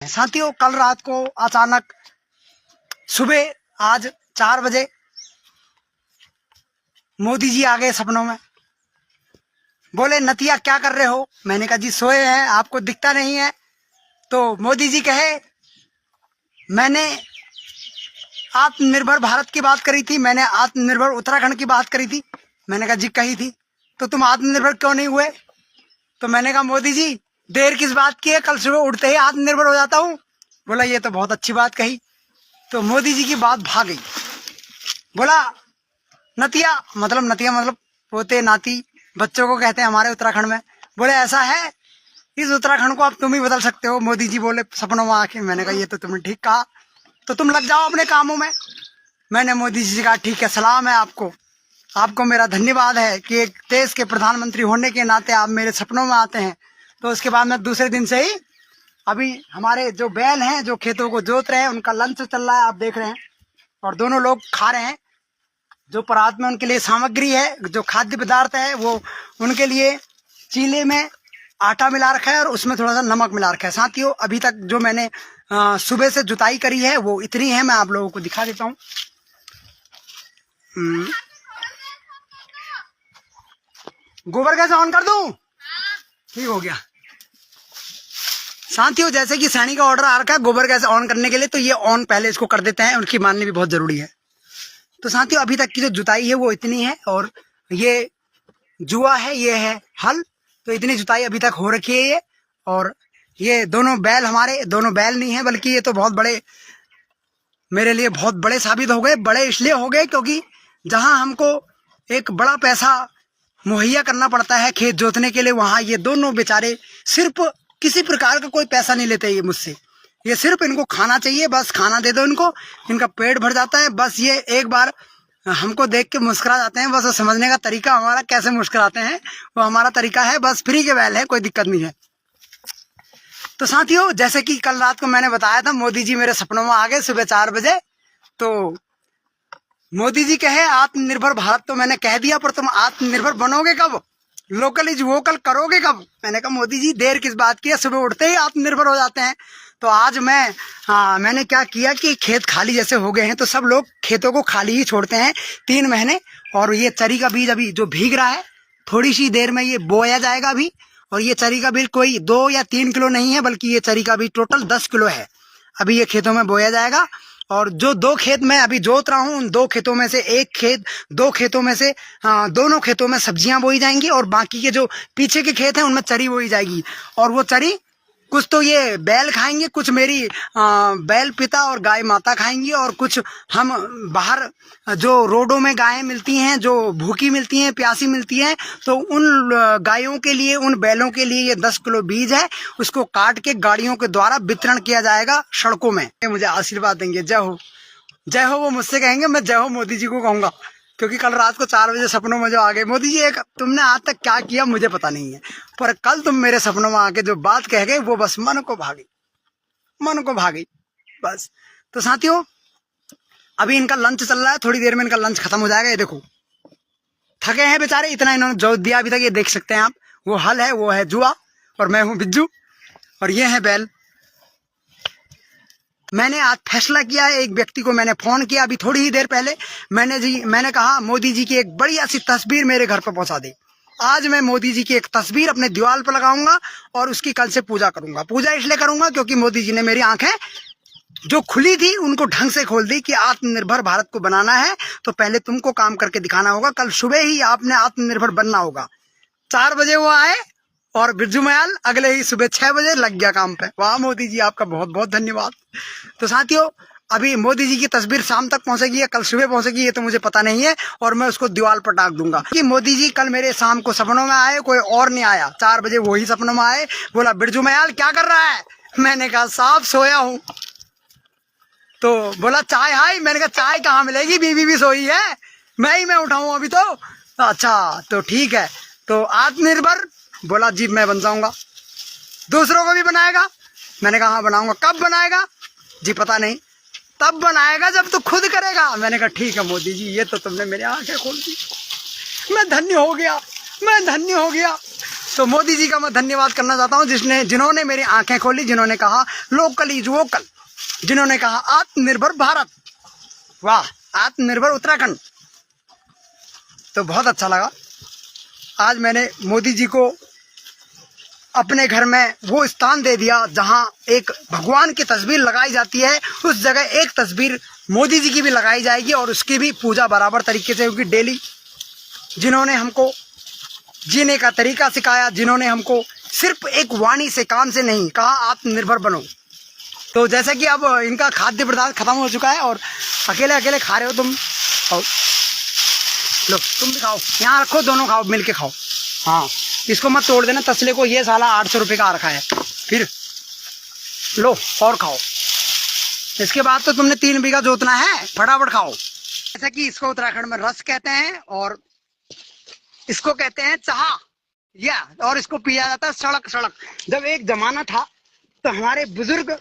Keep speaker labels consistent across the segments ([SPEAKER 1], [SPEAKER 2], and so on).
[SPEAKER 1] साथियों, कल रात को अचानक सुबह आज 4 बजे मोदी जी आ गए सपनों में। बोले नतिया क्या कर रहे हो? मैंने कहा जी सोए हैं, आपको दिखता नहीं है। तो मोदी जी कहे मैंने आत्मनिर्भर भारत की बात करी थी, मैंने आत्मनिर्भर उत्तराखंड की बात करी थी। मैंने कहा जी कही थी, तो तुम आत्मनिर्भर क्यों नहीं हुए? तो मैंने कहा मोदी जी देर किस बात की है, कल सुबह उठते ही आत्मनिर्भर हो जाता हूँ। बोला ये तो बहुत अच्छी बात कही। तो मोदी जी की बात भाग गई। बोला नतिया मतलब पोते नाती बच्चों को कहते हैं हमारे उत्तराखंड में। बोले ऐसा है, इस उत्तराखंड को अब तुम ही बदल सकते हो। मोदी जी बोले सपनों में आके। मैंने कहा ये तो तुमने ठीक कहा, तो तुम लग जाओ अपने कामों में। मैंने मोदी जी से कहा ठीक है, सलाम है आपको, आपको मेरा धन्यवाद है कि एक देश के प्रधानमंत्री होने के नाते आप मेरे सपनों में आते हैं। तो उसके बाद मैं दूसरे दिन से ही अभी हमारे जो बैल हैं जो खेतों को जोत रहे हैं उनका लंच चल रहा है, आप देख रहे हैं, और दोनों लोग खा रहे हैं। जो परात में उनके लिए सामग्री है, जो खाद्य पदार्थ है, वो उनके लिए चीले में आटा मिला रखा है और उसमें थोड़ा सा नमक मिला रखा है। साथियों, अभी तक जो मैंने सुबह से जुताई करी है वो इतनी है, मैं आप लोगों को दिखा देता हूँ। गोबर कैसे ऑन कर दूं? ठीक हो गया। साथियों, जैसे कि सैनी का ऑर्डर आ रखा है गोबर गैस ऑन करने के लिए, तो ये ऑन पहले इसको कर देते हैं, उनकी माननी भी बहुत जरूरी है। तो साथियों, अभी तक की जो जुताई है वो इतनी है, और ये जुआ है, ये है हल। तो इतनी जुताई अभी तक हो रखी है ये। और ये दोनों बैल हमारे, दोनों बैल नहीं है बल्कि ये तो बहुत बड़े, मेरे लिए बहुत बड़े साबित हो गए। बड़े इसलिए हो गए क्योंकि जहां हमको एक बड़ा पैसा मुहैया करना पड़ता है खेत जोतने के लिए, वहां ये दोनों बेचारे सिर्फ किसी प्रकार का कोई पैसा नहीं लेते ये मुझसे। ये सिर्फ इनको खाना चाहिए, बस खाना दे दो इनको, इनका पेट भर जाता है। बस ये एक बार हमको देख के मुस्कुरा जाते हैं। बस वो समझने का तरीका हमारा कैसे मुस्कुराते हैं वो हमारा तरीका है। बस फ्री के बैल है, कोई दिक्कत नहीं है। तो साथियों, जैसे कि कल रात को मैंने बताया था, मोदी जी मेरे सपनों में आ गए सुबह 4 बजे। तो मोदी जी कहे आत्मनिर्भर भारत, तो मैंने कह दिया पर तुम आत्मनिर्भर बनोगे कब? लोकल इज वोकल करोगे कब? मैंने कहा मोदी जी देर किस बात की है, सुबह उठते ही आत्मनिर्भर हो जाते हैं। तो आज मैंने क्या किया कि खेत खाली जैसे हो गए हैं, तो सब लोग खेतों को खाली ही छोड़ते हैं 3 महीने। और ये चरी का बीज अभी जो भीग रहा है, थोड़ी सी देर में ये बोया जाएगा अभी। और ये चरी का बीज कोई 2 या 3 किलो नहीं है, बल्कि ये चरी का बीज टोटल 10 किलो है। अभी ये खेतों में बोया जाएगा। और जो 2 खेत मैं अभी जोत रहा हूँ, उन 2 खेतों में से एक खेत, 2 खेतों में से दोनों खेतों में सब्जियां बोई जाएंगी, और बाकी के जो पीछे के खेत हैं उनमें चरी बोई जाएगी। और वो चरी कुछ तो ये बैल खाएंगे, कुछ मेरी बैल पिता और गाय माता खाएंगी, और कुछ हम बाहर जो रोडों में गायें मिलती हैं, जो भूखी मिलती हैं, प्यासी मिलती हैं, तो उन गायों के लिए, उन बैलों के लिए ये 10 किलो बीज है, उसको काट के गाड़ियों के द्वारा वितरण किया जाएगा सड़कों में। मुझे आशीर्वाद देंगे, जय हो, जय हो वो मुझसे कहेंगे, मैं जय हो मोदी जी को कहूंगा। क्योंकि कल रात को 4 बजे सपनों में जो आ गए मोदी जी, एक तुमने आज तक क्या किया मुझे पता नहीं है, पर कल तुम मेरे सपनों में आके जो बात कह गए वो बस मन को भागी, मन को भागी बस। तो साथियों, अभी इनका लंच चल रहा है, थोड़ी देर में इनका लंच खत्म हो जाएगा। ये देखो थके हैं बेचारे, इतना इन्होंने जोत दिया अभी तक, ये देख सकते हैं आप। वो हल है, वो है जुआ, और मैं हूँ बिज्जू, और ये है बैल। मैंने आज फैसला किया है, एक व्यक्ति को मैंने फोन किया अभी थोड़ी ही देर पहले। मैंने कहा मोदी जी की एक बढ़िया सी तस्वीर मेरे घर पर पहुंचा दे। आज मैं मोदी जी की एक तस्वीर अपने दीवार पर लगाऊंगा और उसकी कल से पूजा करूंगा। पूजा इसलिए करूंगा क्योंकि मोदी जी ने मेरी आंखें जो खुली थी उनको ढंग से खोल दी कि आत्मनिर्भर भारत को बनाना है तो पहले तुमको काम करके दिखाना होगा। कल सुबह ही आपने आत्मनिर्भर बनना होगा। 4 बजे वो आए और बिरजू मयाल अगले ही सुबह 6 बजे लग गया काम पे। वाह मोदी जी, आपका बहुत बहुत धन्यवाद। तो साथियों, अभी मोदी जी की तस्वीर शाम तक पहुंचेगी या कल सुबह पहुंचेगी ये तो मुझे पता नहीं है, और मैं उसको दीवार पर टाक दूंगा कि मोदी जी कल मेरे शाम को सपनों में आए, कोई और नहीं आया। 4 बजे वही सपनों में आए, बोला बिरजू मयाल क्या कर रहा है? मैंने कहा साहब सोया हूँ। तो बोला चाय हाई। मैंने कहा चाय कहाँ मिलेगी, बीवी भी सोई है, मैं उठाऊं अभी तो। अच्छा तो ठीक है, तो आत्मनिर्भर, बोला जी मैं बन जाऊंगा। दूसरों को भी बनाएगा? मैंने कहा हाँ बनाऊंगा। कब बनाएगा? जी पता नहीं, तब बनाएगा जब तू खुद करेगा। मैंने कहा ठीक है मोदी जी, ये तो तुमने मेरी आंखें खोल दी, मैं धन्य हो गया, मैं धन्य हो गया। तो मोदी जी का मैं धन्यवाद करना चाहता हूँ जिन्होंने मेरी आंखें खोली, जिन्होंने कहा लोकल इज वोकल, जिन्होंने कहा आत्मनिर्भर भारत, वाह, आत्मनिर्भर उत्तराखंड। तो बहुत अच्छा लगा। आज मैंने मोदी जी को अपने घर में वो स्थान दे दिया जहां एक भगवान की तस्वीर लगाई जाती है, उस जगह एक तस्वीर मोदी जी की भी लगाई जाएगी और उसकी भी पूजा बराबर तरीके से होगी डेली। जिन्होंने हमको जीने का तरीका सिखाया, जिन्होंने हमको सिर्फ एक वाणी से, काम से नहीं कहा आत्मनिर्भर बनो। तो जैसे कि अब इनका खाद्य पदार्थ खत्म हो चुका है और अकेले अकेले खा रहे हो तुम, और लो तुम भी खाओ, यहाँ रखो, दोनों खाओ, मिलके खाओ। हाँ, इसको मत तोड़ देना तसले को, ये साला 800 रुपये का रखा है। फिर लो और खाओ। इसके बाद तो तुमने 3 बीघा जोतना है, फटाफट खाओ। जैसा कि इसको उत्तराखंड में रस कहते हैं और इसको कहते हैं चाह, या और इसको पिया जाता है सड़क सड़क। जब एक जमाना था तो हमारे बुजुर्ग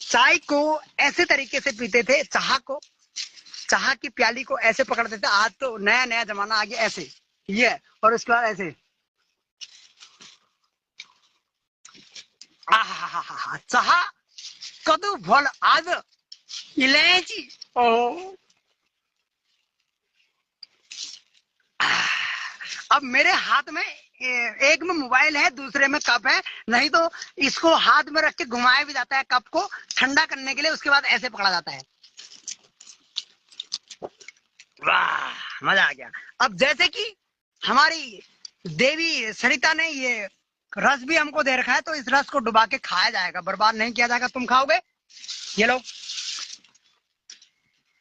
[SPEAKER 1] चाय को ऐसे तरीके से पीते थे, चाह की प्याली को ऐसे पकड़ते थे। आज तो नया नया जमाना आ गया, ऐसे ये, और उसके बाद ऐसे चाह कदू फल आज इलायची। ओ अब मेरे हाथ में एक में मोबाइल है, दूसरे में कप है, नहीं तो इसको हाथ में रख के घुमाया भी जाता है कप को ठंडा करने के लिए, उसके बाद ऐसे पकड़ा जाता है। वाह, मजा आ गया। अब जैसे कि हमारी देवी सरिता ने ये रस भी हमको दे रखा है, तो इस रस को डुबा के खाया जाएगा, बर्बाद नहीं किया जाएगा। तुम खाओगे? ये लो।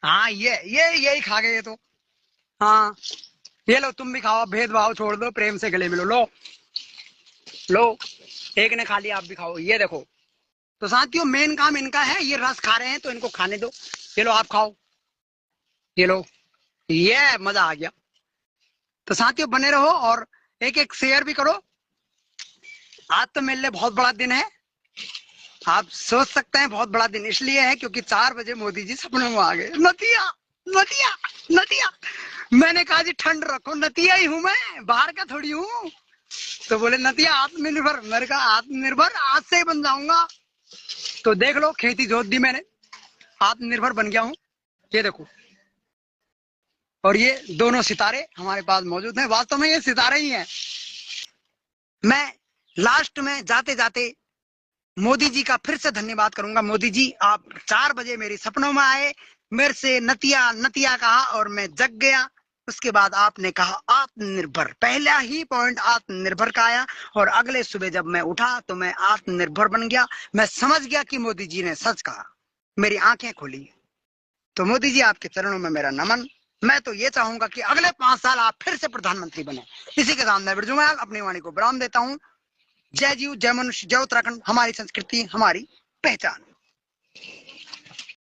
[SPEAKER 1] हाँ, यही खा गए ये तो। हाँ, ये लो, तुम भी खाओ, भेदभाव छोड़ दो, प्रेम से गले मिलो। लो, एक ने खा लिया, आप भी खाओ। ये देखो, तो साथियों मेन काम इनका है, ये रस खा रहे हैं तो इनको खाने दो। ये लो, आप खाओ, ये लो, ये मजा आ गया। तो साथियों बने रहो और एक एक शेयर भी करो। आज तो मेरे लिए बहुत बड़ा दिन है। आप सोच सकते हैं बहुत बड़ा दिन इसलिए है क्योंकि 4 बजे मोदी जी सपने में आ गए। नतिया नतिया नतिया, मैंने कहा जी ठंड रखो, नतिया ही हूं मैं, बाहर का थोड़ी हूँ। तो बोले नतिया आत्मनिर्भर, मैंने कहा आत्मनिर्भर आज से ही बन जाऊंगा। तो देख लो, खेती जोत दी मैंने, आत्मनिर्भर बन गया हूँ। ये देखो, और ये दोनों सितारे हमारे पास मौजूद हैं। वास्तव में ये सितारे ही हैं। मैं लास्ट में जाते जाते मोदी जी का फिर से धन्यवाद करूंगा। मोदी जी, आप 4 बजे मेरे सपनों में आए, मेरे से नतिया नतिया कहा और मैं जग गया। उसके बाद आपने कहा आत्मनिर्भर, पहला ही पॉइंट आत्मनिर्भर का आया और अगले सुबह जब मैं उठा तो मैं आत्मनिर्भर बन गया। मैं समझ गया कि मोदी जी ने सच कहा, मेरी आंखें खोली। तो मोदी जी, आपके चरणों में मेरा नमन। मैं तो ये चाहूंगा कि अगले 5 साल आप फिर से प्रधानमंत्री बने। इसी के साथ मैं अपनी वाणी को विराम देता हूँ। जय जीव, जय मनुष्य, जय उत्तराखंड, हमारी संस्कृति, हमारी पहचान।